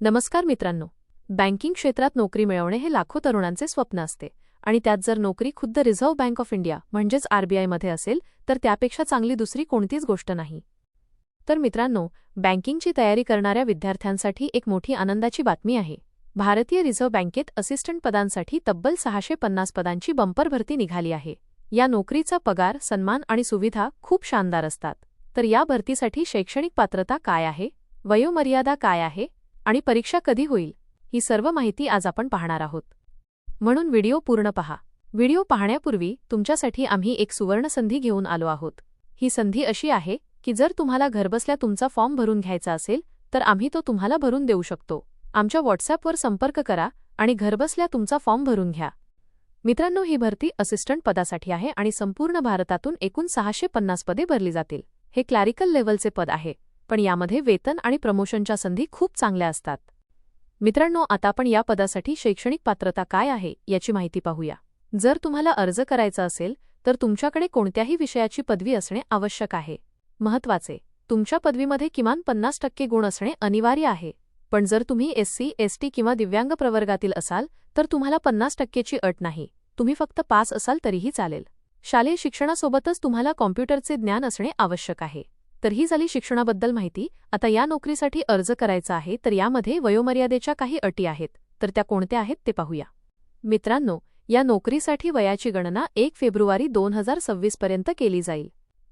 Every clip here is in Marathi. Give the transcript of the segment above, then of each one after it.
नमस्कार मित्रांनो. बँकिंग क्षेत्रात नोकरी मिळवणे हे लाखो तरुणांचे स्वप्न असते आणि त्यात जर नोकरी खुद्द रिझर्व्ह बँक ऑफ इंडिया म्हणजेच आरबीआयमध्ये असेल तर त्यापेक्षा चांगली दुसरी कोणतीच गोष्ट नाही. तर मित्रांनो, बँकिंगची तयारी करणाऱ्या विद्यार्थ्यांसाठी एक मोठी आनंदाची बातमी आहे. भारतीय रिझर्व्ह बँकेत असिस्टंट पदांसाठी तब्बल 650 पदांची बंपर भरती निघाली आहे. या नोकरीचा पगार, सन्मान आणि सुविधा खूप शानदार असतात. तर या भरतीसाठी शैक्षणिक पात्रता काय आहे, वयोमर्यादा काय आहे आणि परीक्षा कधी होईल, ही सर्व माहिती आज आपण पाहणार आहोत. म्हणून व्हिडिओ पूर्ण पहा. व्हिडिओ पाहण्यापूर्वी तुमच्यासाठी आम्ही एक सुवर्णसंधी घेऊन आलो आहोत. ही संधी अशी आहे की जर तुम्हाला घरबसल्या तुमचा फॉर्म भरून घ्यायचा असेल तर आम्ही तो तुम्हाला भरून देऊ शकतो. आमच्या व्हॉट्सॲपवर संपर्क करा आणि घरबसल्या तुमचा फॉर्म भरून घ्या. मित्रांनो, ही भरती असिस्टंट पदासाठी आहे आणि संपूर्ण भारतातून एकूण 650 पदे भरली जातील. हे क्लॅरिकल लेव्हलचे पद आहे, पण यामध्ये वेतन आणि प्रमोशनच्या संधी खूप चांगल्या असतात. मित्रांनो, आता आपण या पदासाठी शैक्षणिक पात्रता काय आहे याची माहिती पाहूया. जर तुम्हाला अर्ज करायचा असेल तर तुमच्याकडे कोणत्याही विषयाची पदवी असणे आवश्यक आहे. महत्त्वाचे, तुमच्या पदवीमध्ये किमान 50% गुण असणे अनिवार्य आहे. पण जर तुम्ही एससी, एसटी किंवा दिव्यांग प्रवर्गातील असाल तर तुम्हाला 50%ची अट नाही. तुम्ही फक्त पास असाल तरीही चालेल. शालेय शिक्षणासोबतच तुम्हाला कॉम्प्युटरचे ज्ञान असणे आवश्यक आहे. तर ही झाली शिक्षणाबद्दल माहिती. आता या नोकरीसाठी अर्ज करायचा आहे तर यामध्ये वयोमर्यादेच्या काही अटी आहेत. तर त्या कोणत्या आहेत ते पाहूया. मित्रांनो, या नोकरीसाठी वयाची गणना 1 फेब्रुवारी 2026 पर्यंत केली जाईल.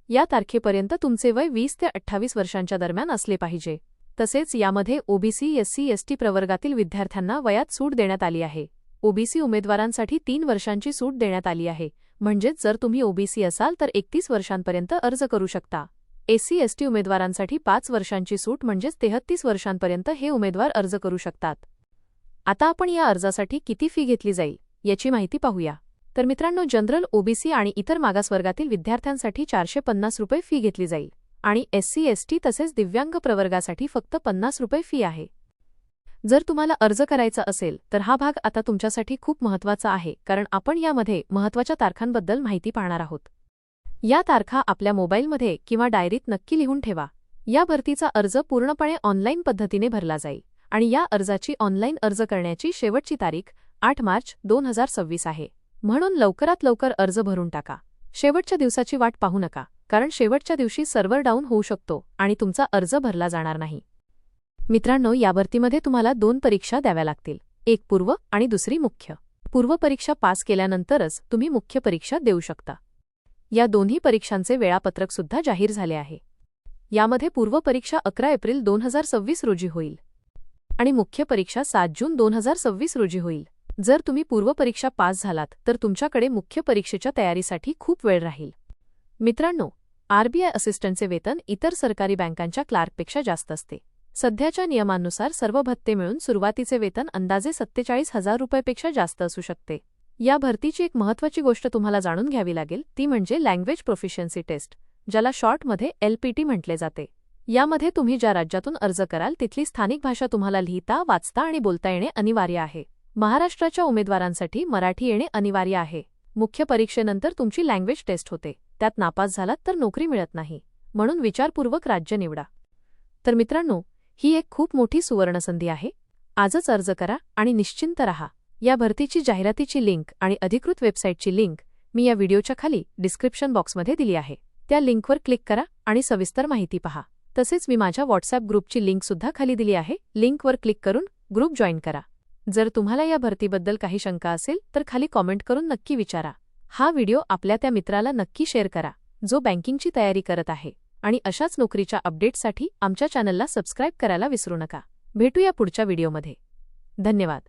या तारखेपर्यंत तुमचे वय 20 ते 28 वर्षांच्या दरम्यान असले पाहिजे. तसेच यामध्ये ओबीसी, एससी, एसटी प्रवर्गातील विद्यार्थ्यांना वयात सूट देण्यात आली आहे. ओबीसी उमेदवारांसाठी 3 वर्षांची सूट देण्यात आली आहे. म्हणजेच जर तुम्ही ओबीसी असाल तर 31 वर्षांपर्यंत अर्ज करू शकता. एससी, एसटी उमेदवारांसाठी 5 वर्षांची सूट म्हणजेच 33 वर्षांपर्यंत हे उमेदवार अर्ज करू शकतात. आता आपण या अर्जासाठी किती फी घेतली जाईल याची माहिती पाहूया. तर मित्रांनो, जनरल, ओबीसी आणि इतर मागासवर्गातील विद्यार्थ्यांसाठी 450 रुपये फी घेतली जाईल आणि एससी, एसटी तसेच दिव्यांग प्रवर्गासाठी फक्त 50 रुपये फी आहे. जर तुम्हाला अर्ज करायचा असेल तर हा भाग आता तुमच्यासाठी खूप महत्त्वाचा आहे, कारण आपण यामध्ये महत्त्वाच्या तारखांबद्दल माहिती पाहणार आहोत. या तारखा आपल्या मोबाईलमध्ये किंवा डायरीत नक्की लिहून ठेवा. या भरतीचा अर्ज पूर्णपणे ऑनलाईन पद्धतीने भरला जाईल आणि या अर्जाची ऑनलाईन अर्ज करण्याची शेवटची तारीख 8 मार्च 2026 आहे. म्हणून लवकरात लवकर अर्ज भरून टाका. शेवटच्या दिवसाची वाट पाहू नका, कारण शेवटच्या दिवशी सर्व्हर डाऊन होऊ शकतो आणि तुमचा अर्ज भरला जाणार नाही. मित्रांनो, या भरतीमध्ये तुम्हाला 2 परीक्षा द्याव्या लागतील. एक पूर्व आणि दुसरी मुख्य. पूर्व परीक्षा पास केल्यानंतरच तुम्ही मुख्य परीक्षा देऊ शकता. या दोन्ही परीक्षांचे वेळापत्रक सुद्धा जाहीर झाले आहे. यामध्ये पूर्व परीक्षा 11 एप्रिल 2026 रोजी होईल आणि मुख्य परीक्षा 7 जून 2026 रोजी होईल. जर तुम्ही पूर्व परीक्षा पास झालात तर तुमच्याकडे मुख्य परीक्षेच्या तयारीसाठी खूप वेळ राहील. मित्रांनो, आरबीआय असिस्टंटचे वेतन इतर सरकारी बँकांच्या क्लार्कपेक्षा जास्त असते. सध्याच्या नियमांनुसार सर्व भत्ते मिळून सुरुवातीचे वेतन अंदाजे 47,000 रुपयापेक्षा जास्त असू शकते. या भरतीची एक महत्त्वाची गोष्ट तुम्हाला जाणून घ्यावी लागेल, ती म्हणजे लँग्वेज प्रोफिशियन्सी टेस्ट, ज्याला शॉर्टमध्ये LPT म्हटले जाते. यामध्ये तुम्ही ज्या राज्यातून अर्ज कराल तिथली स्थानिक भाषा तुम्हाला लिहिता, वाचता आणि बोलता येणे अनिवार्य आहे. महाराष्ट्राच्या उमेदवारांसाठी मराठी येणे अनिवार्य आहे. मुख्य परीक्षेनंतर तुमची लँग्वेज टेस्ट होते. त्यात नापास झालात तर नोकरी मिळत नाही. म्हणून विचारपूर्वक राज्य निवडा. तर मित्रांनो, ही एक खूप मोठी सुवर्णसंधी आहे. आजच अर्ज करा आणि निश्चिंत रहा. या भरतीची जाहिरातीची लिंक आणि अधिकृत वेबसाईटची लिंक मी या व्हिडिओच्या खाली डिस्क्रिप्शन बॉक्समध्ये दिली आहे. त्या लिंकवर क्लिक करा आणि सविस्तर माहिती पहा. तसेच मी माझ्या व्हॉट्सॲप ग्रुपची लिंकसुद्धा खाली दिली आहे. लिंकवर क्लिक करून ग्रुप जॉईन करा. जर तुम्हाला या भरतीबद्दल काही शंका असेल तर खाली कॉमेंट करून नक्की विचारा. हा व्हिडिओ आपल्या त्या मित्राला नक्की शेअर करा जो बँकिंगची तयारी करत आहे. आणि अशाच नोकरीच्या अपडेट्ससाठी आमच्या चॅनलला सबस्क्राईब करायला विसरू नका. भेटूया पुढच्या व्हिडिओमध्ये. धन्यवाद.